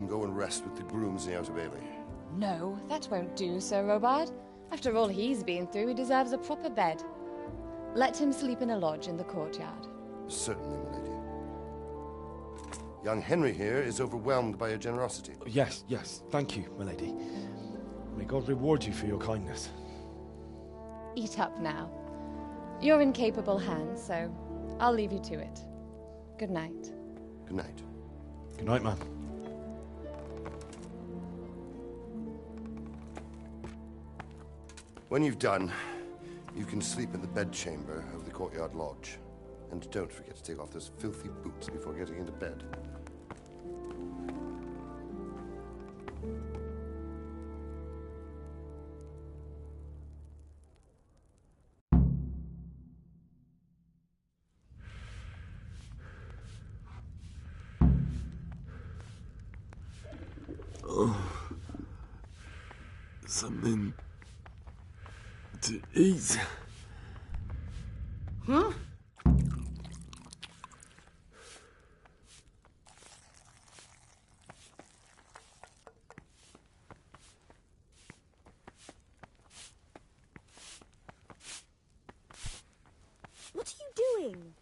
can go and rest with the grooms in the Outer Bailey. No, that won't do, Sir Robard. After all he's been through, he deserves a proper bed. Let him sleep in a lodge in the courtyard. Certainly, my lady. Young Henry here is overwhelmed by your generosity. Yes, thank you, my lady. May God reward you for your kindness. Eat up now. You're in capable hands, so I'll leave you to it. Good night. Good night. Good night, ma'am. When you've done, you can sleep in the bedchamber of the courtyard lodge. And don't forget to take off those filthy boots before getting into bed. Something to eat. Huh? What are you doing?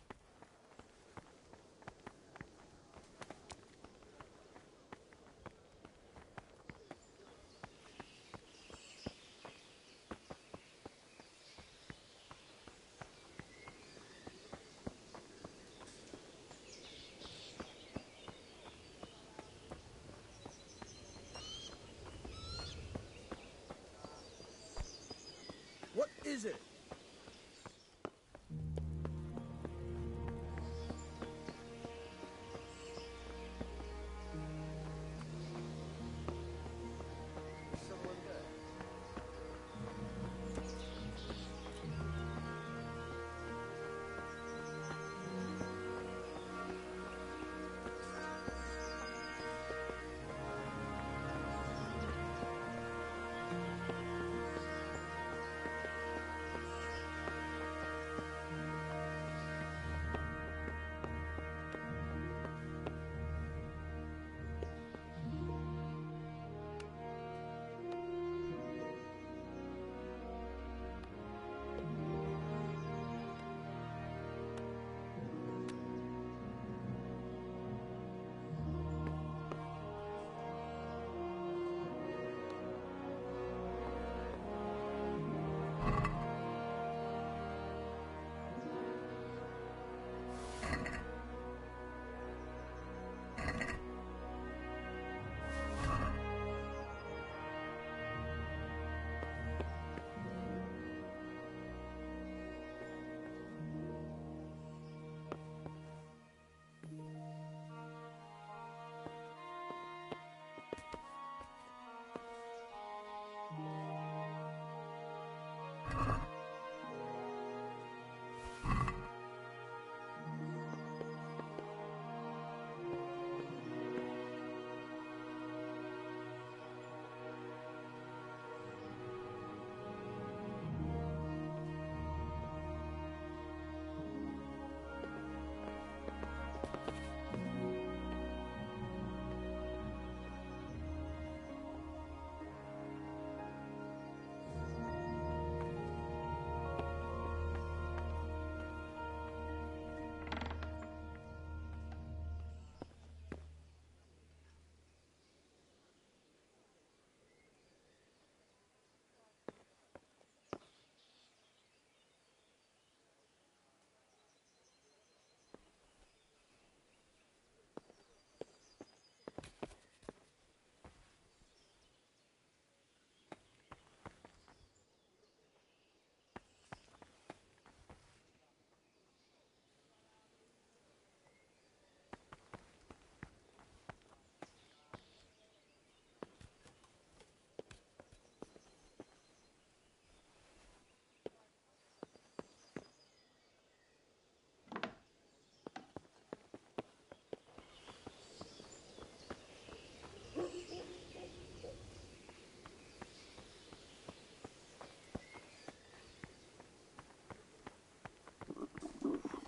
What is it? Someone there?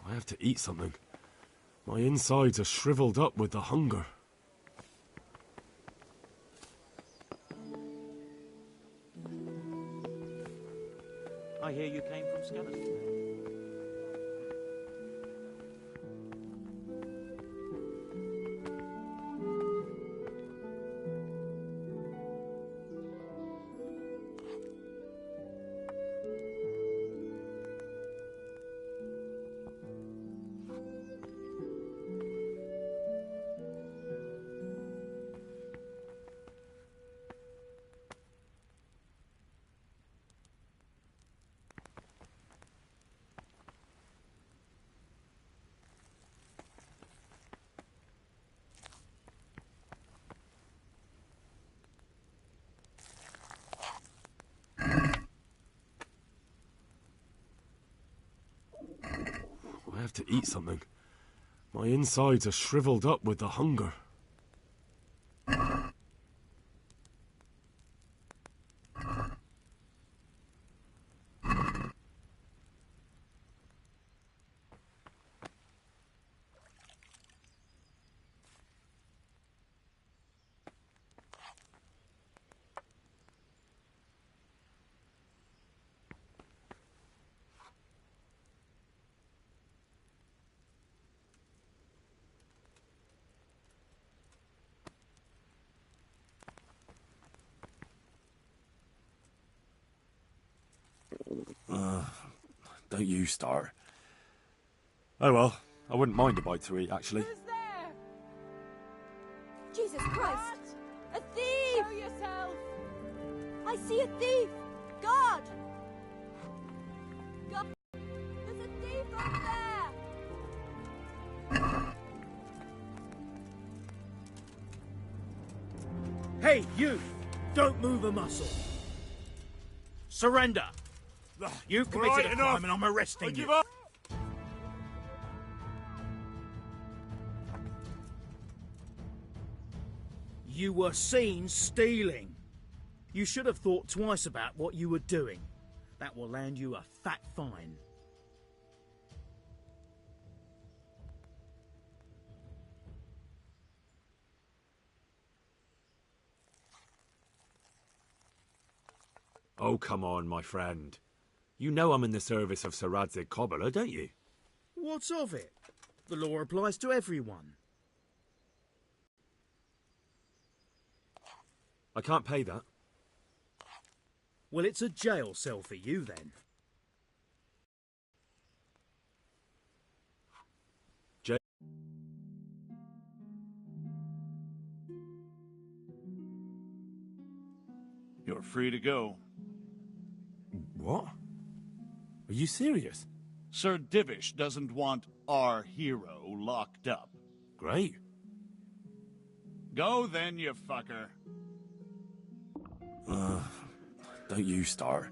I have to eat something. My insides are shriveled up with the hunger. I hear you came from Skeleton. I have to eat something. My insides are shriveled up with the hunger. Don't you start. Oh well, I wouldn't mind a bite to eat, actually. Who's there? Jesus Christ! A thief! Show yourself! I see a thief! God! God! There's a thief over there! Hey, you! Don't move a muscle. Surrender. You've committed a crime and I'm arresting you. up. You were seen stealing. You should have thought twice about what you were doing. That will land you a fat fine. Oh, come on, my friend. You know I'm in the service of Sir Radzig Kobyla, don't you? What's of it? The law applies to everyone. I can't pay that. Well, it's a jail cell for you then. You're free to go. What? Are you serious? Sir Divish doesn't want our hero locked up. Great. Go then, you fucker. Don't you start.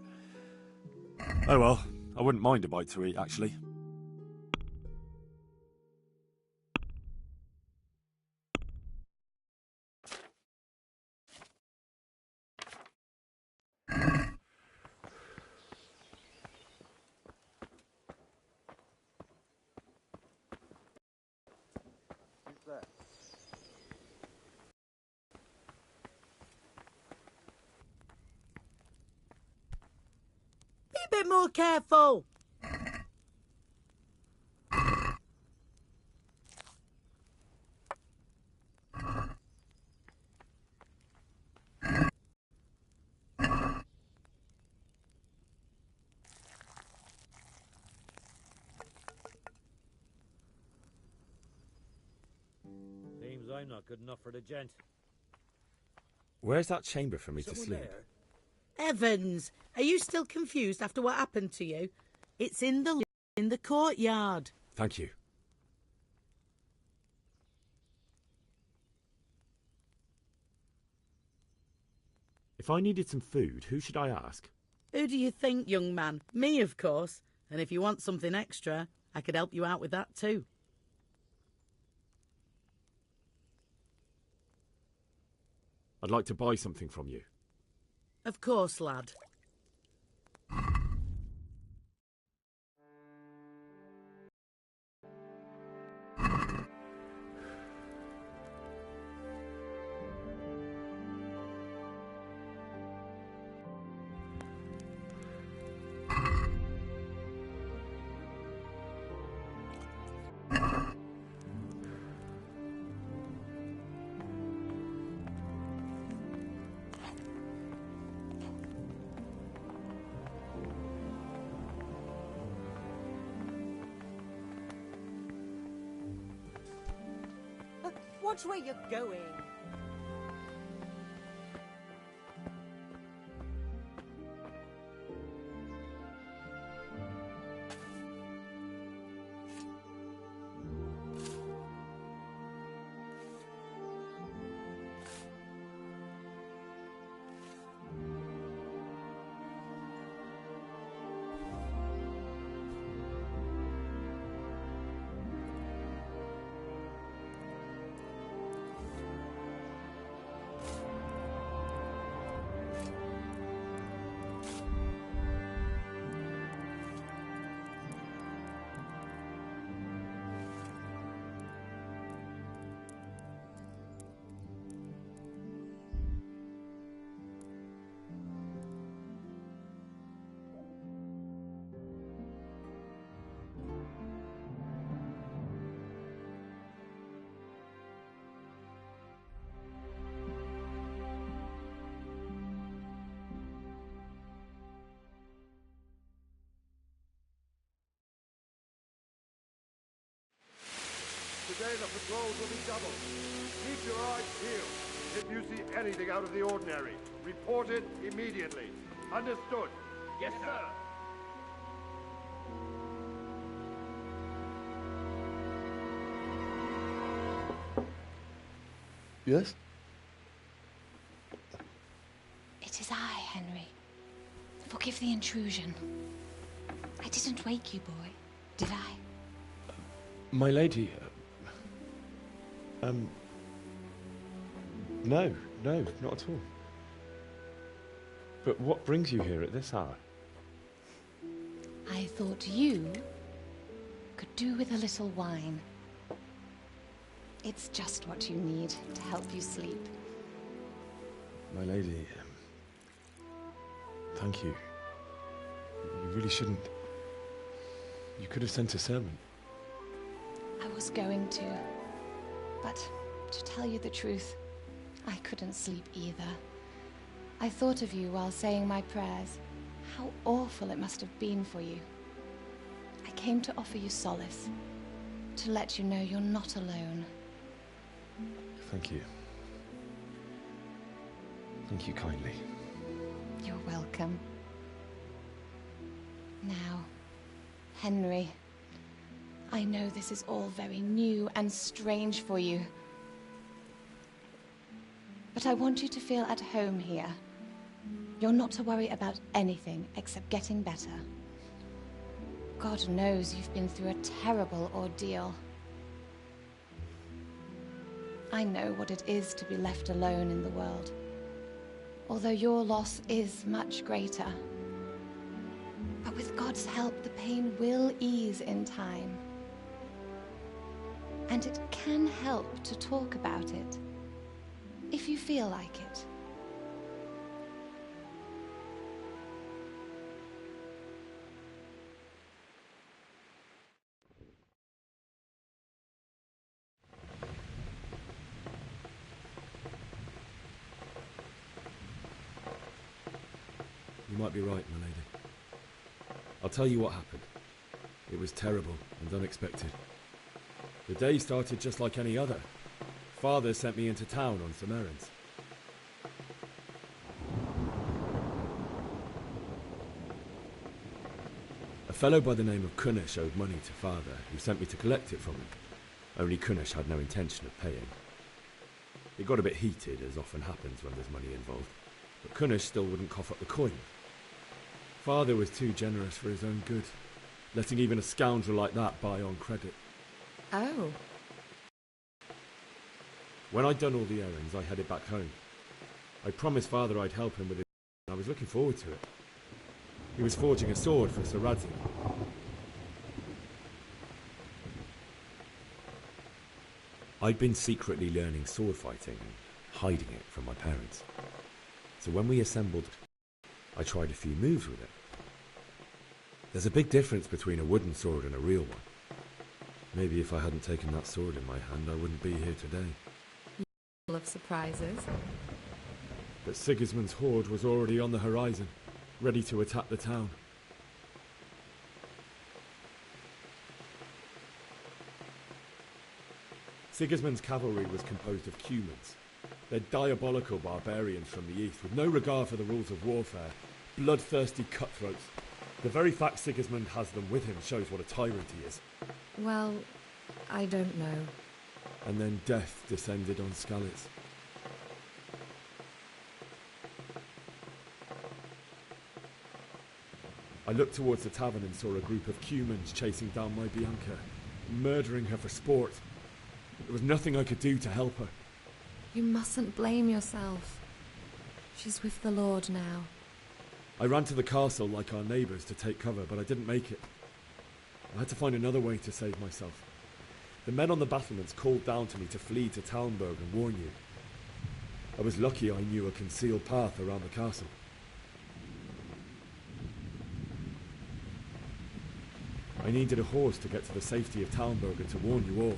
Oh well, I wouldn't mind a bite to eat, actually. Be a bit more careful. Seems I'm not good enough for the gent. Where's that chamber for me to Someone sleep? there? Evans, are you still confused after what happened to you? It's in the courtyard. Thank you. If I needed some food, who should I ask? Who do you think, young man? Me, of course. And if you want something extra, I could help you out with that too. I'd like to buy something from you. Of course, lad. Watch where you're going. Today the patrols will be doubled. Keep your eyes peeled. If you see anything out of the ordinary, report it immediately. Understood? Yes, sir. Yes? It is I, Henry. Forgive the intrusion. I didn't wake you, boy, did I? My lady... No, not at all. But what brings you here at this hour? I thought you could do with a little wine. It's just what you need to help you sleep. My lady, thank you. You really shouldn't. You could have sent a servant. I was going to, but to tell you the truth, I couldn't sleep either. I thought of you while saying my prayers. How awful it must have been for you. I came to offer you solace, to let you know you're not alone. Thank you. Thank you kindly. You're welcome. Now, Henry, I know this is all very new and strange for you. But I want you to feel at home here. You're not to worry about anything except getting better. God knows you've been through a terrible ordeal. I know what it is to be left alone in the world, although your loss is much greater. But with God's help, the pain will ease in time. And it can help to talk about it, if you feel like it. You might be right, my lady. I'll tell you what happened. It was terrible and unexpected. The day started just like any other. Father sent me into town on some errands. A fellow by the name of Kunnish owed money to Father, who sent me to collect it from him. Only Kunnish had no intention of paying. It got a bit heated, as often happens when there's money involved, but Kunnish still wouldn't cough up the coin. Father was too generous for his own good, letting even a scoundrel like that buy on credit. Oh. When I'd done all the errands, I headed back home. I promised Father I'd help him with it, and I was looking forward to it. He was forging a sword for Sir Radzig. I'd been secretly learning sword fighting and hiding it from my parents. So when we assembled, I tried a few moves with it. There's a big difference between a wooden sword and a real one. Maybe if I hadn't taken that sword in my hand, I wouldn't be here today. Full of surprises. But Sigismund's horde was already on the horizon, ready to attack the town. Sigismund's cavalry was composed of Cumans. They're diabolical barbarians from the east, with no regard for the rules of warfare, bloodthirsty cutthroats. The very fact Sigismund has them with him shows what a tyrant he is. Well, I don't know. And then death descended on Skalitz. I looked towards the tavern and saw a group of Cumans chasing down my Bianca, murdering her for sport. There was nothing I could do to help her. You mustn't blame yourself. She's with the Lord now. I ran to the castle like our neighbours to take cover, but I didn't make it. I had to find another way to save myself. The men on the battlements called down to me to flee to Talmberg and warn you. I was lucky I knew a concealed path around the castle. I needed a horse to get to the safety of Talmberg and to warn you all.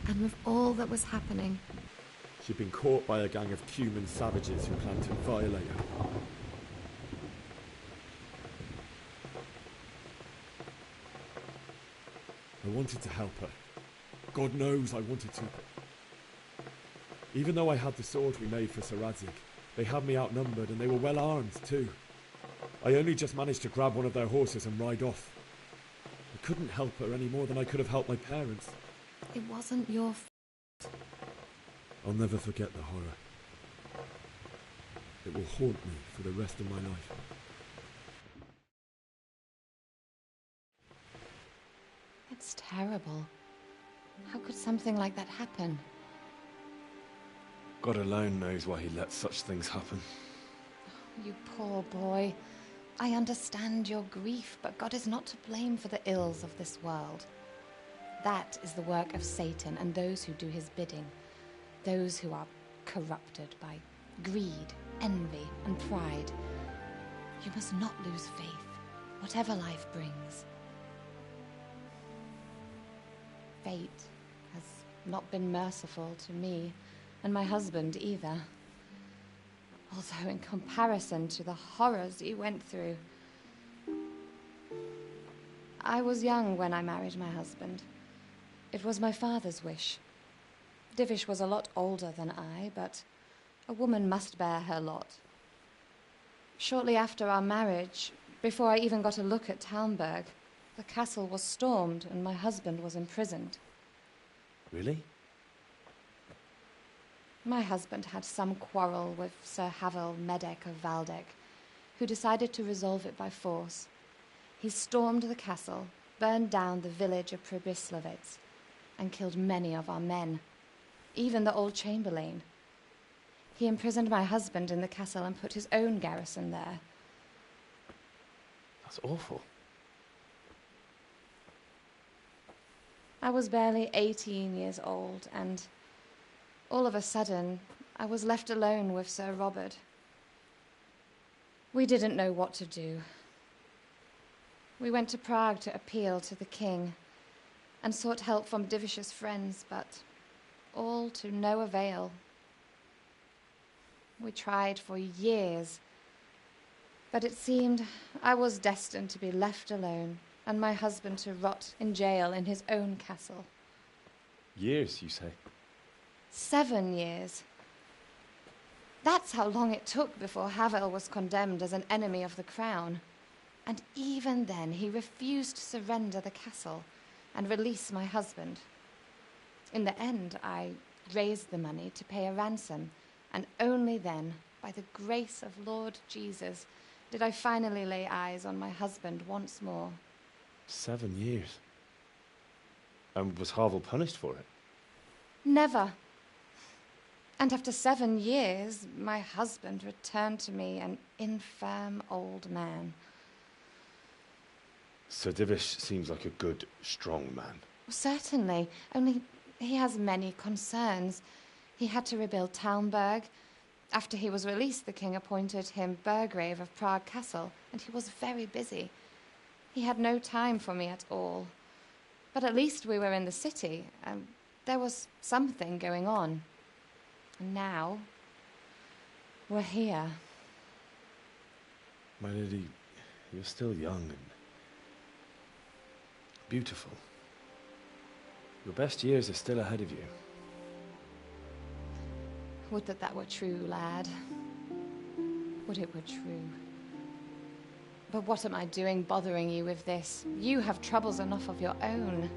And with all that was happening... She'd been caught by a gang of Cuman savages who planned to violate her. I wanted to help her. God knows I wanted to. Even though I had the sword we made for Sir Radzig, they had me outnumbered and they were well armed too. I only just managed to grab one of their horses and ride off. I couldn't help her any more than I could have helped my parents. It wasn't your I'll never forget the horror. It will haunt me for the rest of my life. It's terrible. How could something like that happen? God alone knows why he lets such things happen. Oh, you poor boy. I understand your grief, but God is not to blame for the ills of this world. That is the work of Satan and those who do his bidding. Those who are corrupted by greed, envy, and pride. You must not lose faith, whatever life brings. Fate has not been merciful to me, and my husband either. Although in comparison to the horrors he went through. I was young when I married my husband. It was my father's wish. Divish was a lot older than I, but a woman must bear her lot. Shortly after our marriage, before I even got a look at Talmberg, the castle was stormed and my husband was imprisoned. Really? My husband had some quarrel with Sir Havel Medek of Valdek, who decided to resolve it by force. He stormed the castle, burned down the village of Pribyslavitz, and killed many of our men. Even the old chamberlain. He imprisoned my husband in the castle and put his own garrison there. That's awful. I was barely 18 years old, and all of a sudden, I was left alone with Sir Robert. We didn't know what to do. We went to Prague to appeal to the king, and sought help from Divish's friends, but all to no avail. We tried for years, but it seemed I was destined to be left alone and my husband to rot in jail in his own castle. Years, you say? 7 years. That's how long it took before Havel was condemned as an enemy of the crown. And even then he refused to surrender the castle and release my husband. In the end, I raised the money to pay a ransom, and only then, by the grace of Lord Jesus, did I finally lay eyes on my husband once more. 7 years? And was Havel punished for it? Never. And after 7 years, my husband returned to me an infirm old man. Sir Divish seems like a good, strong man. Certainly, only he has many concerns. He had to rebuild Talmberg. After he was released, the king appointed him Burgrave of Prague Castle, and he was very busy. He had no time for me at all. But at least we were in the city, and there was something going on. And now, we're here. My lady, you're still young and beautiful. Your best years are still ahead of you. Would that that were true, lad. Would it were true. But what am I doing bothering you with this? You have troubles enough of your own.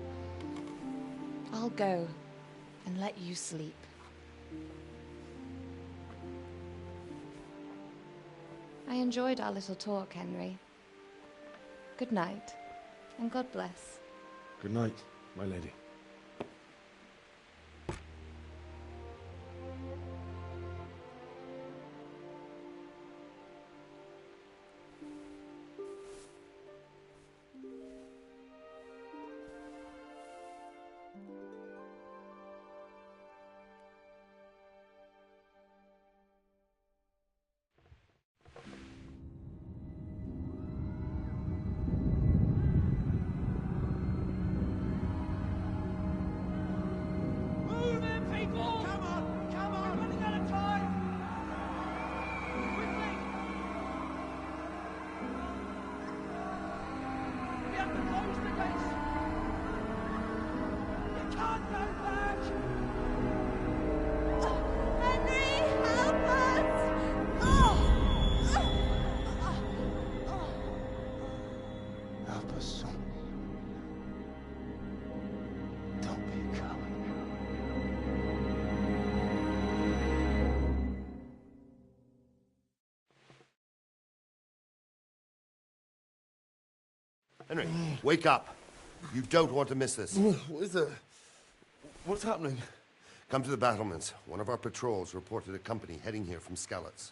I'll go and let you sleep. I enjoyed our little talk, Henry. Good night, and God bless. Good night, my lady. Henry, wake up. You don't want to miss this. What is it? What's happening? Come to the battlements. One of our patrols reported a company heading here from Skalitz.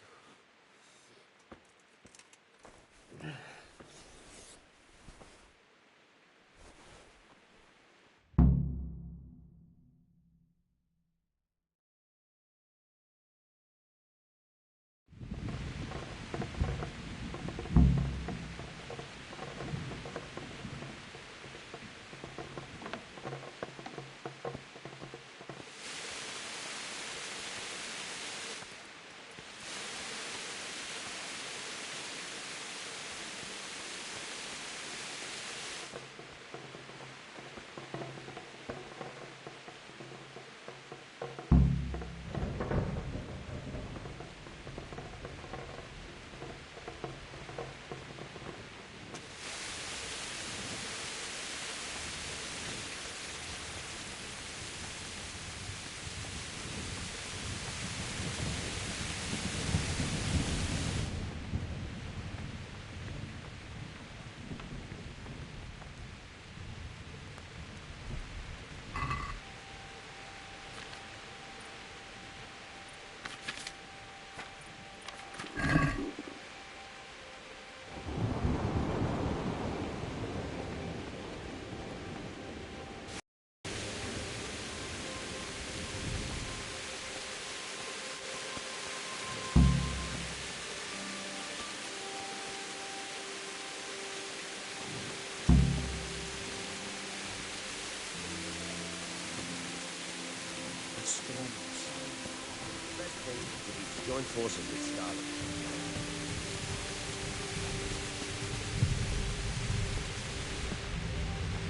Join forces with Scarlet.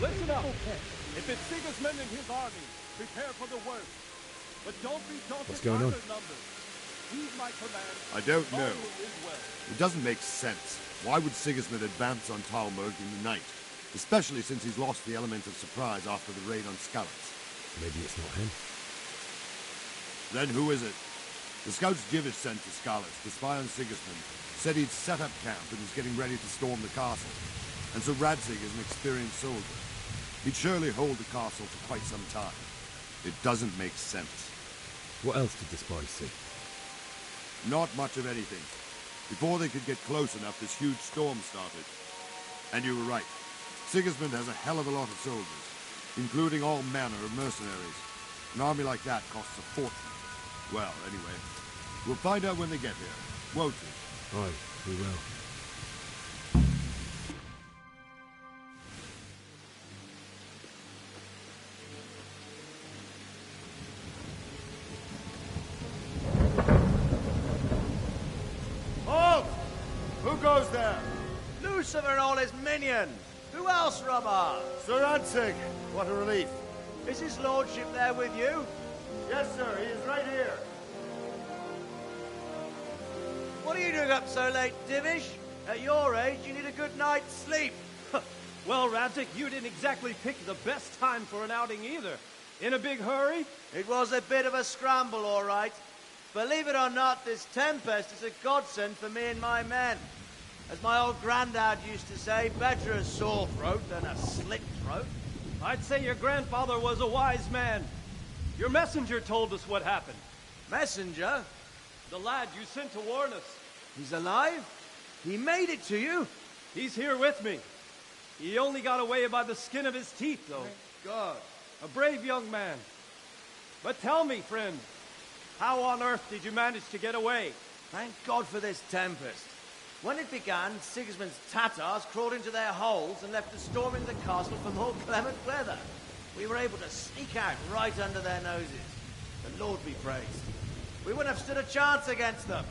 Listen up! If it's Sigismund and his army, prepare for the worst. But don't be daunted by their numbers. Heed my command. I don't know. Well. It doesn't make sense. Why would Sigismund advance on Talmberg in the night? Especially since he's lost the element of surprise after the raid on Skalitz. Maybe it's not him. Then who is it? The scouts Jivish sent to Skalitz to spy on Sigismund said he'd set up camp and was getting ready to storm the castle. And so Radzig is an experienced soldier. He'd surely hold the castle for quite some time. It doesn't make sense. What else did the spies see? Not much of anything. Before they could get close enough, this huge storm started. And you were right. Sigismund has a hell of a lot of soldiers, including all manner of mercenaries. An army like that costs a fortune. Well, anyway, we'll find out when they get here, won't we? Aye, we will. Halt! Who goes there? Lucifer and all his minions! Who else, Robber? Sir Radzig! What a relief. Is his lordship there with you? Yes, sir. He is right here. are you doing up so late, Divish? At your age, you need a good night's sleep. Well, Radzik, you didn't exactly pick the best time for an outing either. In a big hurry? It was a bit of a scramble, all right. Believe it or not, this tempest is a godsend for me and my men. As my old granddad used to say, better a sore throat than a slit throat. I'd say your grandfather was a wise man. Your messenger told us what happened. Messenger? The lad you sent to warn us. He's alive? He made it to you? He's here with me. He only got away by the skin of his teeth, though. Thank God. A brave young man. But tell me, friend, how on earth did you manage to get away? Thank God for this tempest. When it began, Sigismund's Tatars crawled into their holes and left us storming the castle for more clement weather. We were able to sneak out right under their noses. The Lord be praised. We wouldn't have stood a chance against them.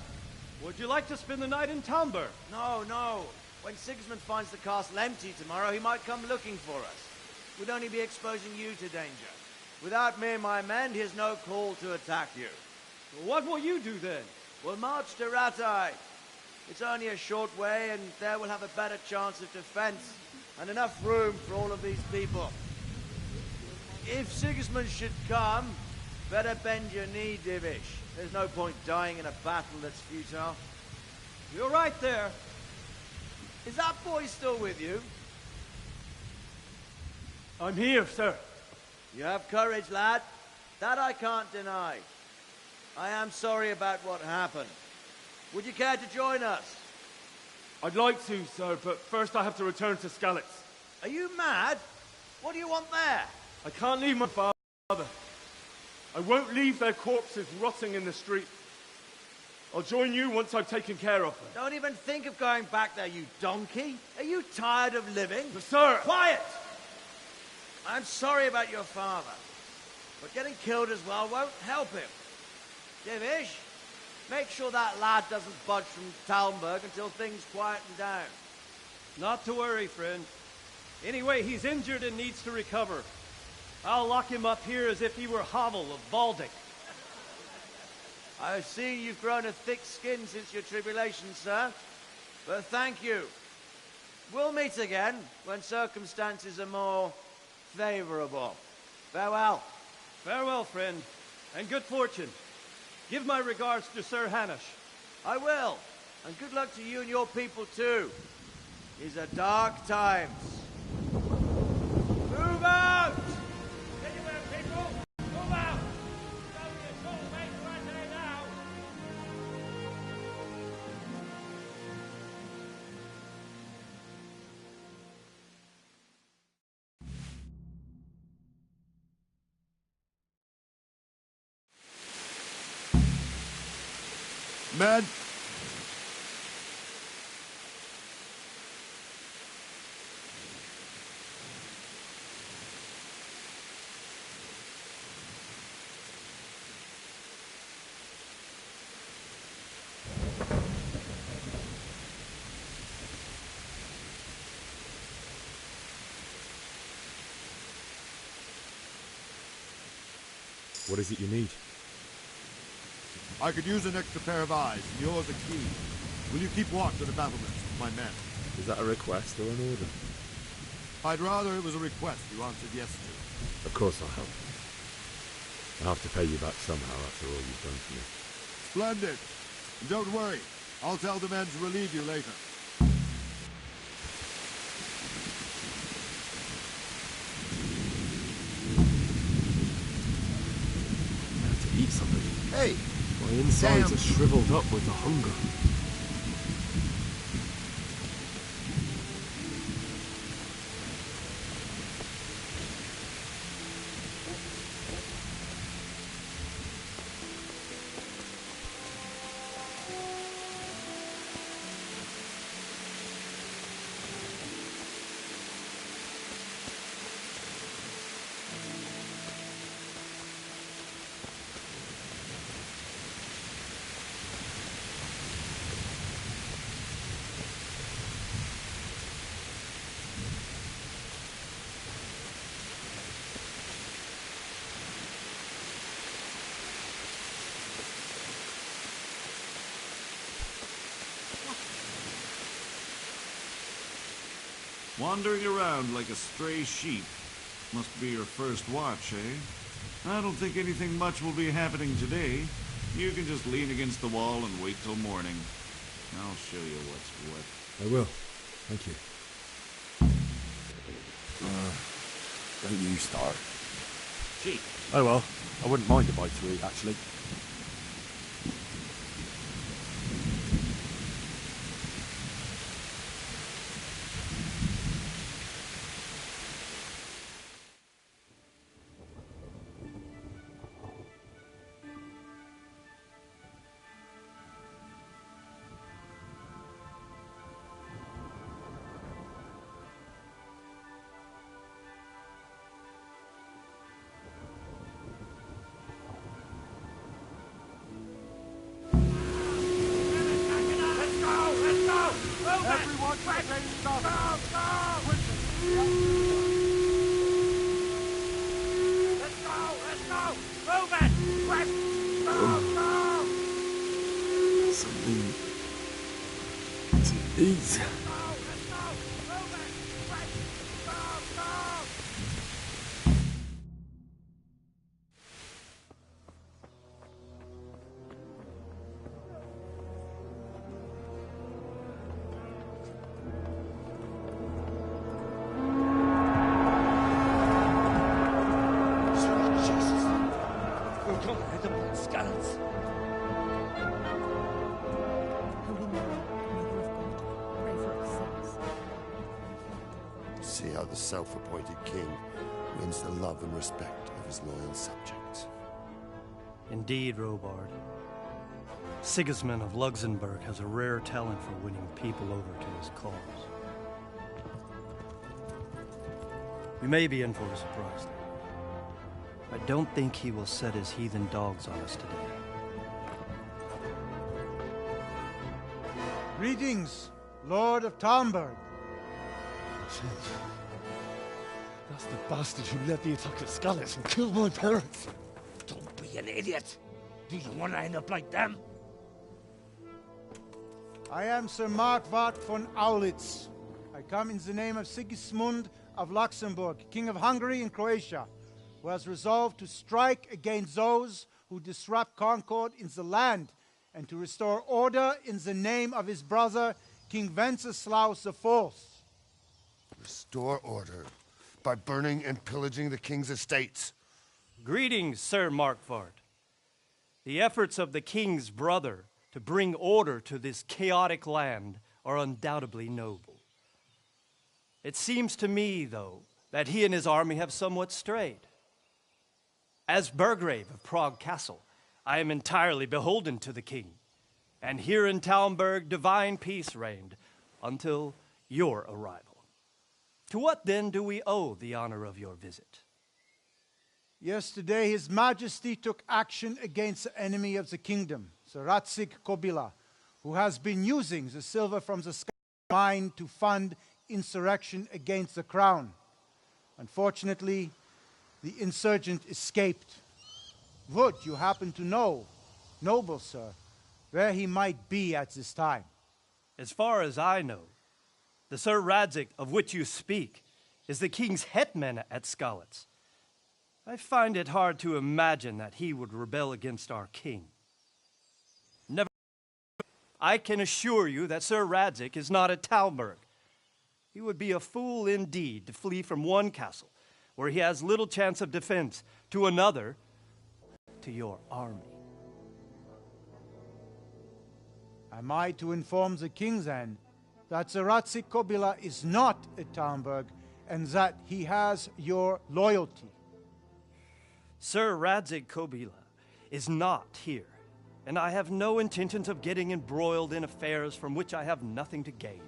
Would you like to spend the night in Tamber? No, no. When Sigismund finds the castle empty tomorrow, he might come looking for us. We'd only be exposing you to danger. Without me and my men, he has no call to attack you. What will you do then? We'll march to Ratai. It's only a short way, and there we'll have a better chance of defense and enough room for all of these people. If Sigismund should come, better bend your knee, Divish. There's no point dying in a battle that's futile. You're right there. Is that boy still with you? I'm here, sir. You have courage, lad. That I can't deny. I am sorry about what happened. Would you care to join us? I'd like to, sir, but first I have to return to Skalitz. Are you mad? What do you want there? I can't leave my father. I won't leave their corpses rotting in the street. I'll join you once I've taken care of them. Don't even think of going back there, you donkey. Are you tired of living? But sir! Quiet! I'm sorry about your father, but getting killed as well won't help him. Divish, make sure that lad doesn't budge from Talmberg until things quieten down. Not to worry, friend. Anyway, he's injured and needs to recover. I'll lock him up here as if he were Havel of Baldic. I've seen you've grown a thick skin since your tribulation, sir. But thank you. We'll meet again when circumstances are more favorable. Farewell. Farewell, friend, and good fortune. Give my regards to Sir Hanush. I will. And good luck to you and your people, too. These are dark times. Move out! Anywhere, people! Move out! Don't be a soul-mate right there now! Men! What is it you need? I could use an extra pair of eyes, and yours are keen. Will you keep watch at the battlements with my men? Is that a request or an order? I'd rather it was a request you answered yes to. Of course I'll help. I'll have to pay you back somehow after all you've done for me. Splendid. And don't worry. I'll tell the men to relieve you later. I have to eat something. Hey! My insides Damn. are shriveled up with the hunger. Wandering around like a stray sheep. Must be your first watch, eh? I don't think anything much will be happening today. You can just lean against the wall and wait till morning. I'll show you what's what. I will. Thank you. Don't you start. Gee. Oh well, I wouldn't mind a bite to eat, actually. Everyone to the same stuff. Something isn't easy. See how the self-appointed king wins the love and respect of his loyal subjects. Indeed, Robard. Sigismund of Luxembourg has a rare talent for winning people over to his cause. We may be in for a surprise, though. I don't think he will set his heathen dogs on us today. Greetings, Lord of Talmberg. Shit. That's the bastard who led the attack at Skalitz and killed my parents. Don't be an idiot. Do you want to end up like them? I am Sir Markwart von Aulitz. I come in the name of Sigismund of Luxembourg, King of Hungary and Croatia, who has resolved to strike against those who disrupt concord in the land and to restore order in the name of his brother, King Wenceslaus IV. Restore order by burning and pillaging the king's estates. Greetings, Sir Markwart. The efforts of the king's brother to bring order to this chaotic land are undoubtedly noble. It seems to me, though, that he and his army have somewhat strayed. As Burgrave of Prague Castle, I am entirely beholden to the king, and here in Talmberg divine peace reigned until your arrival. To what then do we owe the honor of your visit? Yesterday, His Majesty took action against the enemy of the kingdom, Sir Radzig Kobyla, who has been using the silver from the sky mine to fund insurrection against the crown. Unfortunately, the insurgent escaped. Would you happen to know, noble sir, where he might be at this time? As far as I know, the Sir Radzig of which you speak is the king's hetman at Skalitz. I find it hard to imagine that he would rebel against our king. Never. I can assure you that Sir Radzig is not at Talmberg. He would be a fool indeed to flee from one castle where he has little chance of defense to another, to your army. Am I to inform the king then that Sir Radzig Kobyla is not at Talmberg and that he has your loyalty? Sir Radzig Kobyla is not here, and I have no intentions of getting embroiled in affairs from which I have nothing to gain.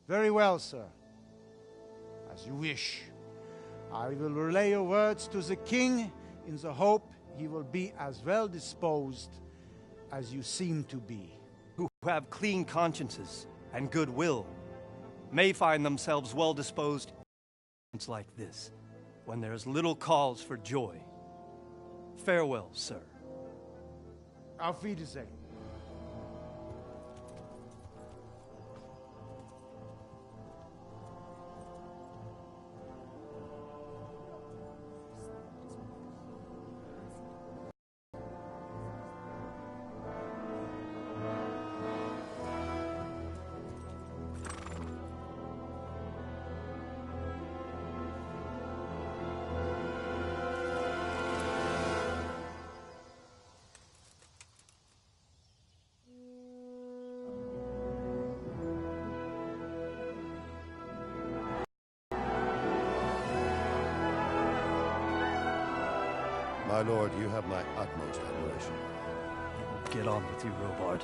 Very well, sir. As you wish. I will relay your words to the king in the hope he will be as well disposed as you seem to be. Who have clean consciences and goodwill may find themselves well disposed like this, when there is little cause for joy. Farewell, sir. Auf Wiedersehen. My lord, you have my utmost admiration. Get on with you, Robard.